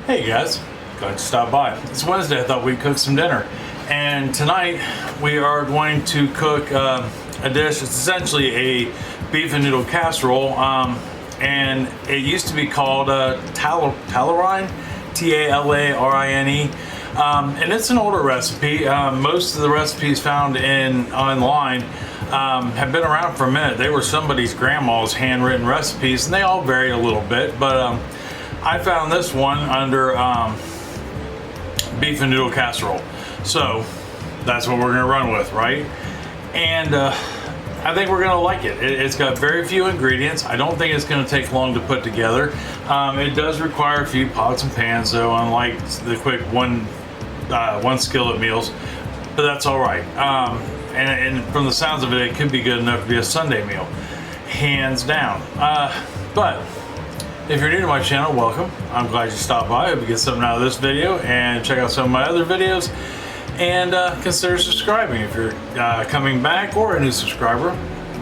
Hey guys, glad you stopped by. It's Wednesday, I thought we'd cook some dinner. And tonight we are going to cook a dish. It's essentially a beef and noodle casserole. And it used to be called Talerine, Talarine. And it's an older recipe. Most of the recipes found online have been around for a minute. They were somebody's grandma's handwritten recipes, and they all vary a little bit. But I found this one under beef and noodle casserole. So that's what we're gonna run with, right? And I think we're gonna like it. It's got very few ingredients. I don't think it's gonna take long to put together. It does require a few pots and pans, though, unlike the quick one skillet meals, but that's all right. And from the sounds of it, it could be good enough to be a Sunday meal, hands down. But if you're new to my channel, welcome. I'm glad you stopped by. I hope you get something out of this video and check out some of my other videos. And consider subscribing if you're coming back or a new subscriber.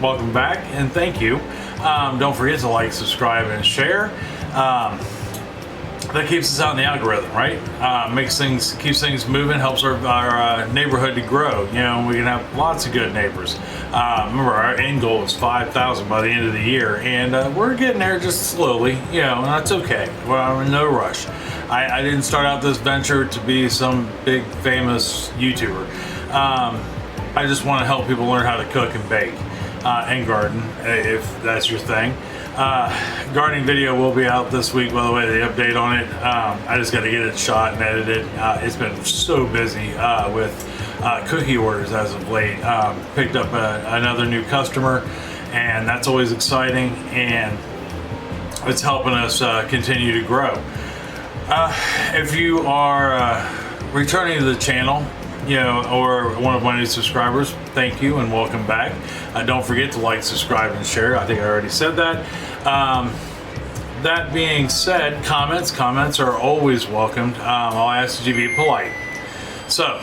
Welcome back and thank you. Don't forget to like, subscribe, and share. That keeps us out in the algorithm, right? Keeps things moving, helps our neighborhood to grow. You know, we can have lots of good neighbors. Remember, our end goal is 5,000 by the end of the year, and we're getting there just slowly. You know, and that's okay. Well, I'm in no rush. I didn't start out this venture to be some big famous YouTuber. I just want to help people learn how to cook and bake and garden, if that's your thing. Gardening video will be out this week, by the way, the update on it. I just got to get it shot and edited. It's been so busy with cookie orders as of late. Picked up another new customer, and that's always exciting, and it's helping us continue to grow. If you are returning to the channel, you know, or one of my new subscribers, thank you and welcome back. Don't forget to like, subscribe, and share. I think I already said that. That being said, comments are always welcomed. I'll ask you to be polite. So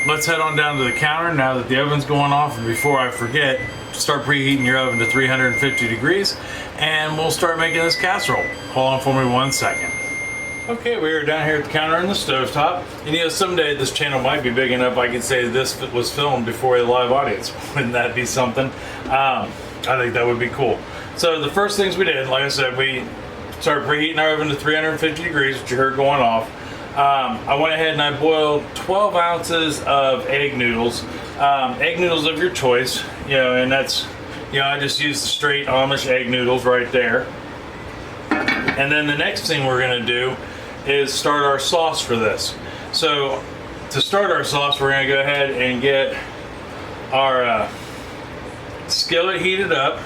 let's head on down to the counter now that the oven's going off, and before I forget, start preheating your oven to 350 degrees, and we'll start making this casserole. Hold on for me 1 second. Okay, we are down here at the counter on the stovetop. And you know, someday this channel might be big enough I could say this was filmed before a live audience. Wouldn't that be something? I think that would be cool. So the first things we did, like I said, we started preheating our oven to 350 degrees, which you heard going off. I went ahead and I boiled 12 ounces of egg noodles. Egg noodles of your choice, you know, and that's, you know, I just used the straight Amish egg noodles right there. And then the next thing we're gonna do is start our sauce for this. So to start our sauce, we're gonna go ahead and get our skillet heated up,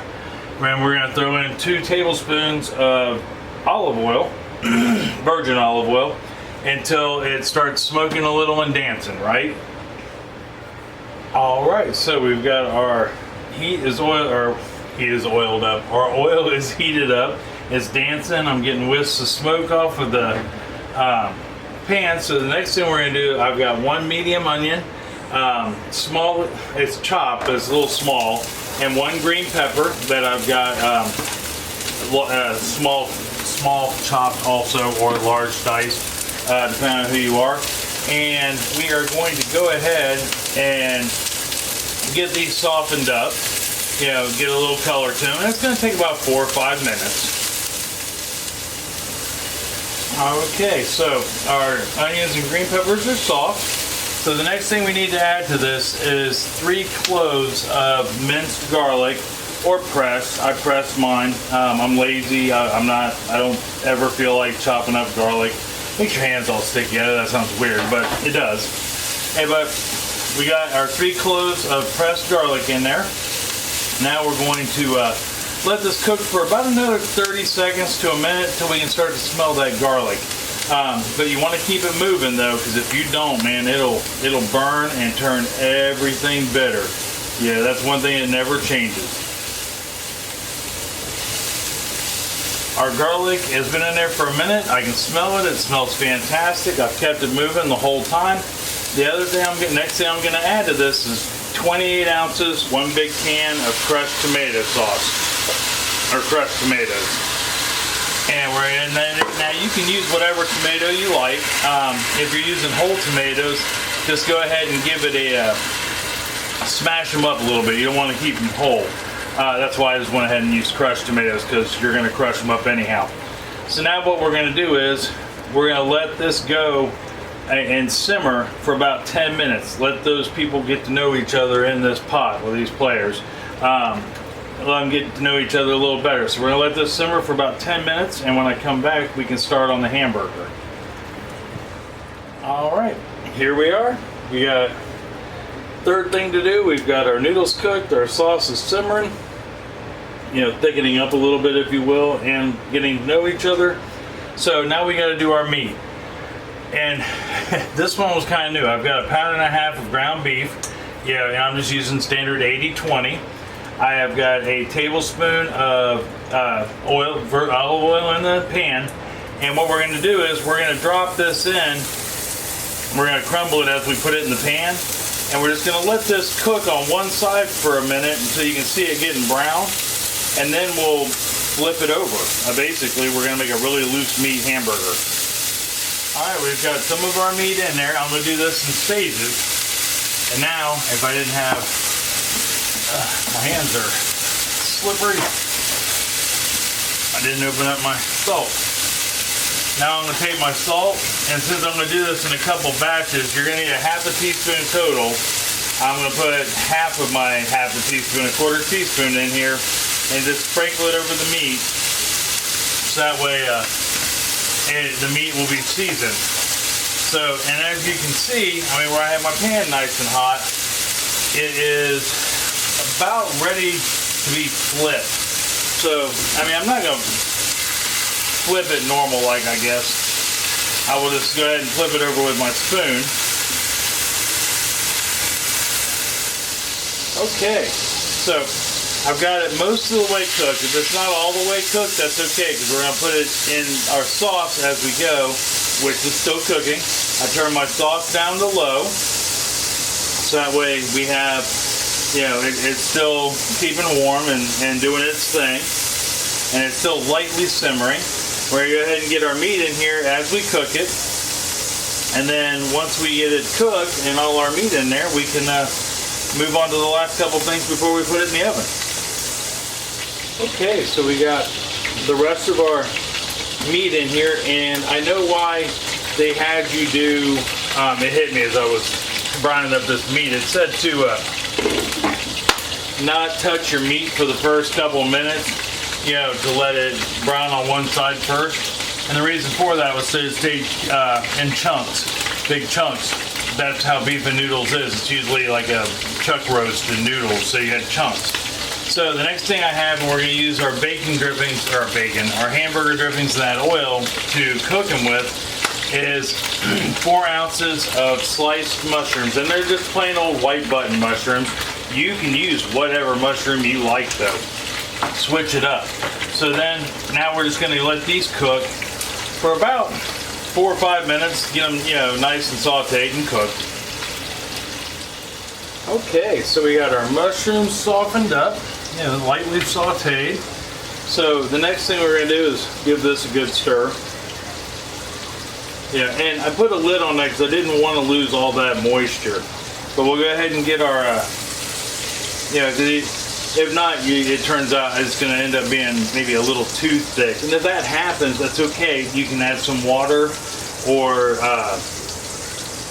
and we're gonna throw in 2 tablespoons of olive oil, virgin olive oil, until it starts smoking a little and dancing, right? All right, so we've got our heat is oiled up. Our oil is heated up. It's dancing. I'm getting wisps of smoke off of the pan. So the next thing we're gonna do, I've got 1 medium onion, small, it's chopped, but it's a little small, and 1 green pepper that I've got small chopped also, or large diced, depending on who you are. And we are going to go ahead and get these softened up, you know, get a little color to them. And it's gonna take about 4 or 5 minutes. Okay, so our onions and green peppers are soft. So the next thing we need to add to this is 3 cloves of minced garlic, or pressed. I pressed mine. I'm lazy. I don't ever feel like chopping up garlic. Makes your hands all sticky. I know that sounds weird, but it does. Hey, but we got our 3 cloves of pressed garlic in there. Now we're going to let this cook for about another 30 seconds to a minute till we can start to smell that garlic. But you want to keep it moving though, because if you don't, man, it'll burn and turn everything bitter. Yeah, that's one thing that never changes. Our garlic has been in there for a minute. I can smell it. It smells fantastic. I've kept it moving the whole time. The other thing next thing I'm going to add to this is 28 ounces, 1 big can of crushed tomato sauce, or crushed tomatoes. And now you can use whatever tomato you like. If you're using whole tomatoes, just go ahead and give it a smash them up a little bit. You don't want to keep them whole. That's why I just went ahead and used crushed tomatoes, because you're going to crush them up anyhow. So now what we're going to do is we're going to let this go and simmer for about 10 minutes. Let those people get to know each other in this pot, with these players. Let them get to know each other a little better. So we're going to let this simmer for about 10 minutes, and when I come back, we can start on the hamburger. All right, here we are. We got third thing to do. We've got our noodles cooked, our sauce is simmering, thickening up a little bit, if you will, and getting to know each other. So now we got to do our meat. And this one was kind of new. I've got 1.5 pounds of ground beef. And I'm just using standard 80-20. I have got a tablespoon of olive oil in the pan. And what we're going to do is we're going to drop this in. We're going to crumble it as we put it in the pan. And we're just going to let this cook on one side for a minute until you can see it getting brown. And then we'll flip it over. Basically, we're going to make a really loose meat hamburger. Alright, we've got some of our meat in there. I'm going to do this in stages. And now, if I didn't have... my hands are slippery. I didn't open up my salt. Now I'm going to take my salt, and since I'm going to do this in a couple batches, you're going to need a 1/2 teaspoon total. I'm going to put half of my 1/2 teaspoon, 1/4 teaspoon in here, and just sprinkle it over the meat. So that way the meat will be seasoned. So, and as you can see, where I have my pan nice and hot, it is about ready to be flipped. So, I'm not going to flip it normal like, I guess. I will just go ahead and flip it over with my spoon. Okay, so I've got it most of the way cooked. If it's not all the way cooked, that's okay, because we're going to put it in our sauce as we go, which is still cooking. I turn my sauce down to low, so that way we have, it's still keeping warm and doing its thing, and it's still lightly simmering. We're going to go ahead and get our meat in here as we cook it, and then once we get it cooked and all our meat in there, we can move on to the last couple things before we put it in the oven. Okay, so we got the rest of our meat in here, and I know why they had you do, it hit me as I was brining up this meat. It said to not touch your meat for the first couple of minutes, to let it brown on one side first. And the reason for that was to stay in chunks, big chunks. That's how beef and noodles is. It's usually like a chuck roast in noodles, so you got chunks. So the next thing I have, and we're going to use our our hamburger drippings and that oil to cook them with, is 4 ounces of sliced mushrooms. And they're just plain old white button mushrooms. You can use whatever mushroom you like though. Switch it up. So then, now we're just going to let these cook for about 4 or 5 minutes. Get them, nice and sauteed and cooked. Okay, so we got our mushrooms softened up, lightly sauteed. So the next thing we're going to do is give this a good stir. And I put a lid on that because I didn't want to lose all that moisture. But we'll go ahead and get our, if not, it turns out it's going to end up being maybe a little too thick. And if that happens, that's okay. You can add some water or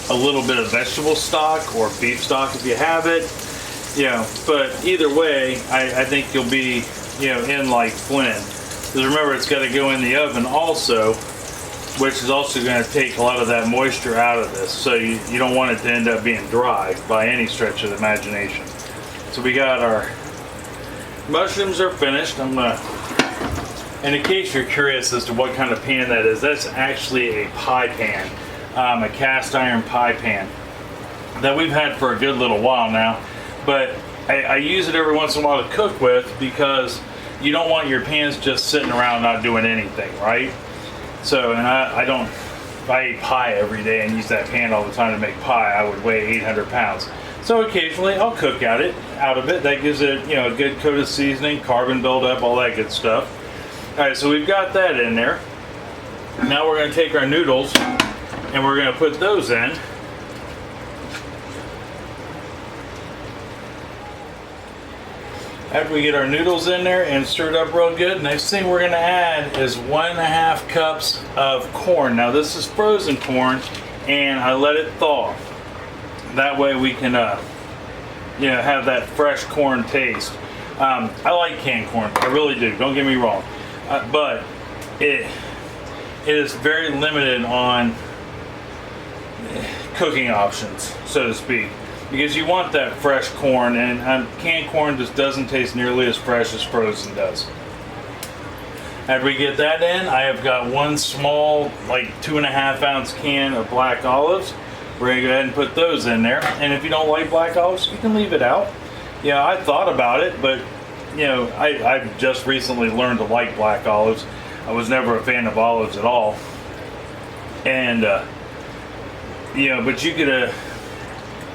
a little bit of vegetable stock or beef stock if you have it. But either way, I think you'll be, in like Flynn. Because remember, it's got to go in the oven also, which is also going to take a lot of that moisture out of this. So you don't want it to end up being dry by any stretch of the imagination. So we got our mushrooms are finished. And in case you're curious as to what kind of pan that is, that's actually a pie pan, a cast iron pie pan that we've had for a good little while now. But I use it every once in a while to cook with, because you don't want your pans just sitting around not doing anything, right? So, and if I ate pie every day and use that pan all the time to make pie, I would weigh 800 pounds. So occasionally I'll cook out of it. That gives it, a good coat of seasoning, carbon buildup, all that good stuff. Alright, so we've got that in there. Now we're going to take our noodles and we're going to put those in. After we get our noodles in there and stirred up real good, next thing we're going to add is 1.5 cups of corn. Now this is frozen corn and I let it thaw. That way we can have that fresh corn taste. I like canned corn, I really do, don't get me wrong. But it is very limited on cooking options, so to speak. Because you want that fresh corn, and canned corn just doesn't taste nearly as fresh as frozen does. After we get that in, I have got one small, like 2.5 ounce can of black olives. We're gonna go ahead and put those in there. And if you don't like black olives, you can leave it out. Yeah, I thought about it, but I've just recently learned to like black olives. I was never a fan of olives at all. And but you could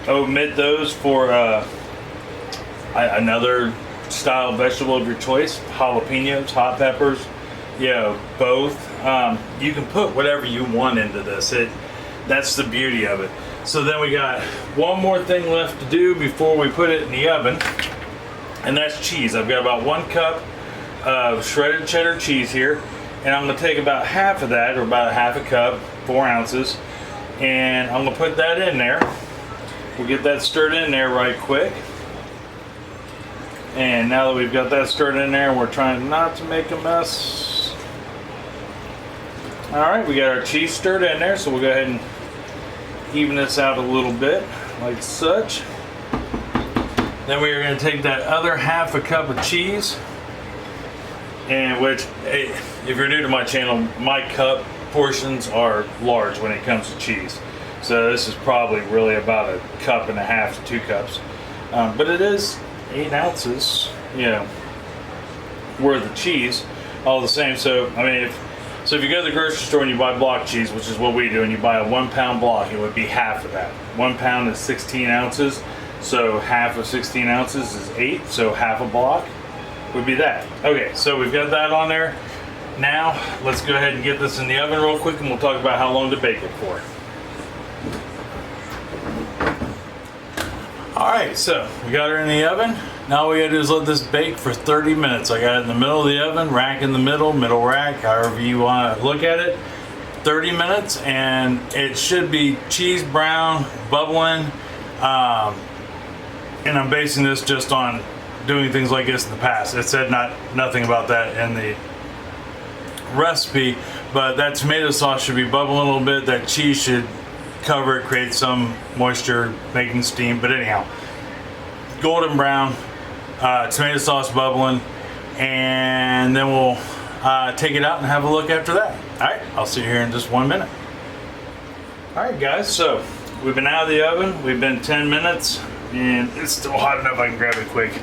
omit those for another style vegetable of your choice. Jalapenos, hot peppers, both. You can put whatever you want into this. That's the beauty of it. So then we got one more thing left to do before we put it in the oven, and that's cheese. I've got about 1 cup of shredded cheddar cheese here, and I'm going to take about half of that, or about 1/2 cup, 4 ounces, and I'm going to put that in there. We'll get that stirred in there right quick. And now that we've got that stirred in there, and we're trying not to make a mess. Alright, we got our cheese stirred in there, so we'll go ahead and even this out a little bit, like such. Then we are going to take that other 1/2 cup of cheese, and which, if you're new to my channel, my cup portions are large when it comes to cheese. So this is probably really about 1.5 to 2 cups. But it is 8 ounces, worth of cheese, all the same. So, I mean, if you go to the grocery store and you buy block cheese, which is what we do, and you buy a 1 pound block, it would be half of that. 1 pound is 16 ounces. So half of 16 ounces is 8. So half a block would be that. Okay, so we've got that on there. Now, let's go ahead and get this in the oven real quick, and we'll talk about how long to bake it for. Alright, so we got her in the oven. Now all we gotta do is let this bake for 30 minutes. I got it in the middle of the oven, rack in the middle rack, however you want to look at it. 30 minutes, and it should be cheese brown, bubbling. And I'm basing this just on doing things like this in the past. It said nothing about that in the recipe, but that tomato sauce should be bubbling a little bit. That cheese should cover it, create some moisture, making steam. But anyhow, golden brown, tomato sauce bubbling, and then we'll take it out and have a look after that. Alright, I'll see you here in just 1 minute. Alright guys, so we've been out of the oven, we've been 10 minutes, and it's still hot enough I can grab it quick.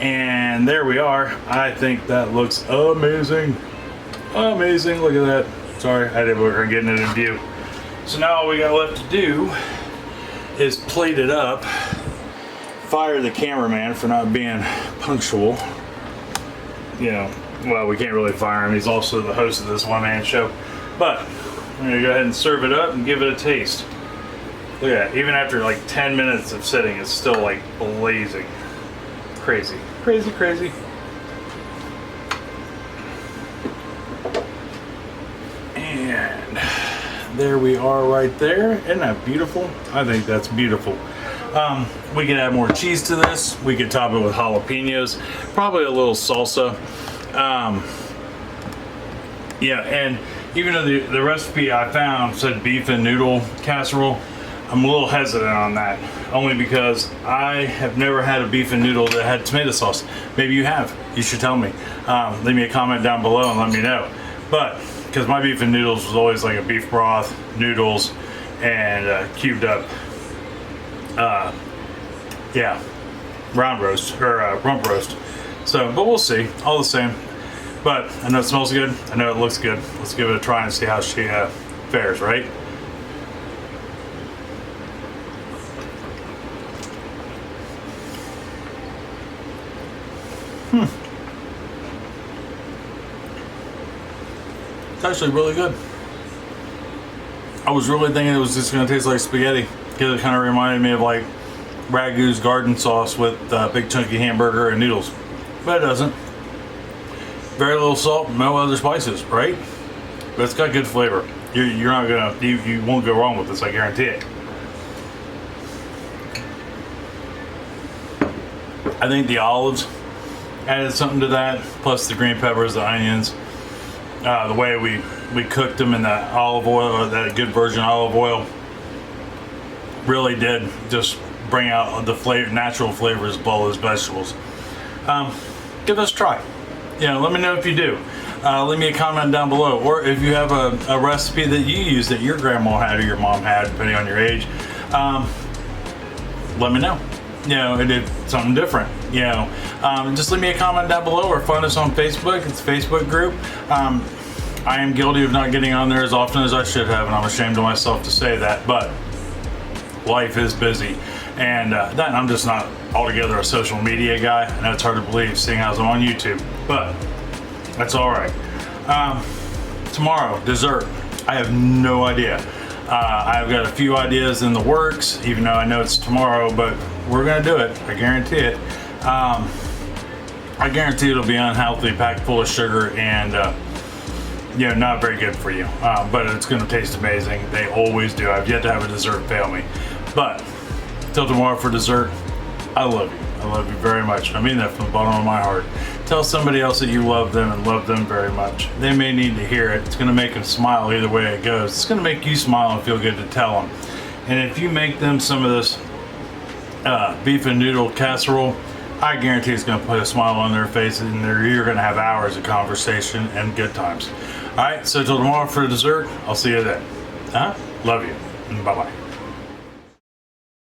And there we are. I think that looks amazing. Amazing, look at that. Sorry, I didn't work on getting it in view. So now all we got left to do is plate it up, fire the cameraman for not being punctual. Well, we can't really fire him. He's also the host of this one-man show. But we're gonna go ahead and serve it up and give it a taste. Look at that. Even after like 10 minutes of sitting, it's still like blazing. Crazy, crazy, crazy. And there we are right there. Isn't that beautiful? I think that's beautiful. We could add more cheese to this. We could top it with jalapenos, probably a little salsa. Yeah, and even though the recipe I found said beef and noodle casserole, I'm a little hesitant on that, only because I have never had a beef and noodle that had tomato sauce. Maybe you have. You should tell me. Leave me a comment down below and let me know. But because my beef and noodles was always like a beef broth, noodles, and cubed up, round roast or rump roast. So, but we'll see. All the same. But I know it smells good. I know it looks good. Let's give it a try and see how she fares, right? It's actually really good. I was really thinking it was just going to taste like spaghetti because it kind of reminded me of like Ragu's garden sauce with big chunky hamburger and noodles, but it doesn't. Very little salt, no other spices, right? But it's got good flavor. You're not gonna, you won't go wrong with this, I guarantee it. I think the olives added something to that, plus the green peppers, the onions, the way we cooked them in that olive oil, or that good virgin olive oil, really did just bring out the flavor, natural flavors of all those vegetables. Give this a try. Let me know if you do. Leave me a comment down below, or if you have a recipe that you use that your grandma had or your mom had, depending on your age. Let me know. It did something different. Just leave me a comment down below, or find us on Facebook. It's a Facebook group. I am guilty of not getting on there as often as I should have, and I'm ashamed of myself to say that, but life is busy, and I'm just not altogether a social media guy. I know it's hard to believe seeing as I'm on YouTube, but that's all right. Tomorrow, dessert. I have no idea. I've got a few ideas in the works, even though I know it's tomorrow, but we're gonna do it. I guarantee it. I guarantee it'll be unhealthy, packed full of sugar, and not very good for you. But it's gonna taste amazing. They always do. I've yet to have a dessert fail me. But till tomorrow for dessert, I love you. I love you very much. I mean that from the bottom of my heart. Tell somebody else that you love them and love them very much. They may need to hear it. It's going to make them smile either way it goes. It's going to make you smile and feel good to tell them. And if you make them some of this beef and noodle casserole, I guarantee it's going to put a smile on their face, and you're going to have hours of conversation and good times. All right, so till tomorrow for dessert, I'll see you then. Love you. Bye-bye.